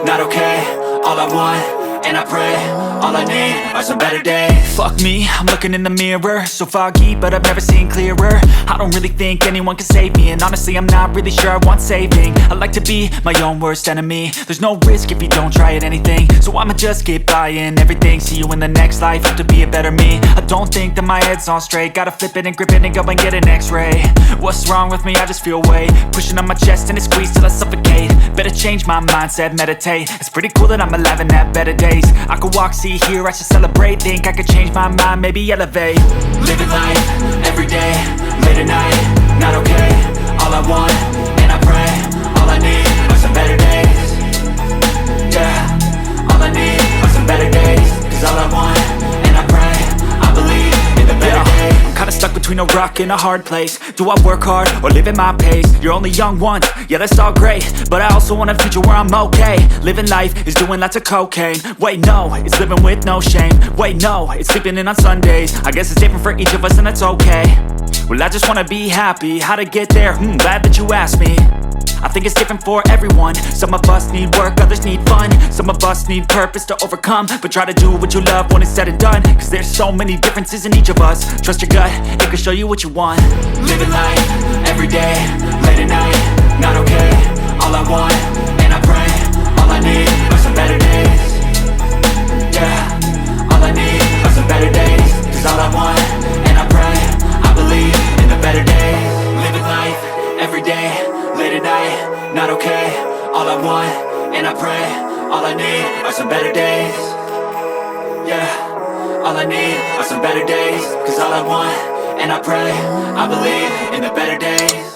not okay. All I want, and I pray, all I need are some better days. Fuck me, I'm looking in the mirror, so foggy, but I've never seen clearer. I don't really think anyone can save me, and honestly I'm not really sure I want saving. I like to be my own worst enemy. There's no risk if you don't try at anything, so I'ma just get buying everything. See you in the next life, have to be a better me. I don't think that my head's on straight, gotta flip it and grip it and go and get an x-ray. What's wrong with me? I just feel weight pushing on my chest and it squeezes till I suffocate. Better change my mindset, meditate. It's pretty cool that I'm alive and have better days. I could walk, see, hear, I should celebrate. Think I could change my mind, maybe elevate. Living life, everyday, late at night, not okay. All I want, and I pray, all I need are some better days. Yeah, all I need are some better days. Cause all I want, and I pray, I believe in the better days. I'm kinda stuck between a rock and a hard place. Do I work hard or live at my pace? You're only young once, yeah that's all great, but I also want a future where I'm okay. Living life is doing lots of cocaine. Wait no, it's living with no shame. Wait no, it's sleeping in on Sundays. I guess it's different for each of us and that's okay. Well I just wanna be happy, how to get there? Glad that you asked me. I think it's different for everyone. Some of us need work, others need fun. Some of us need purpose to overcome. But try to do what you love when it's said and done, cause there's so many differences in each of us. Trust your gut, it can show you what you want. Living life, everyday, late at night, not okay. All I want, and I pray, all I need are some better days. Yeah, all I need are some better days. Cause all I want, and I pray, I believe in the better days. Living life, everyday, late at night, not okay. All I want, and I pray, all I need are some better days. Yeah, all I need are some better days. Cause all I want, and I pray, I believe in the better days.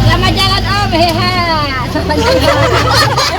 Selamat jalan Om Heha. Selamat jalan.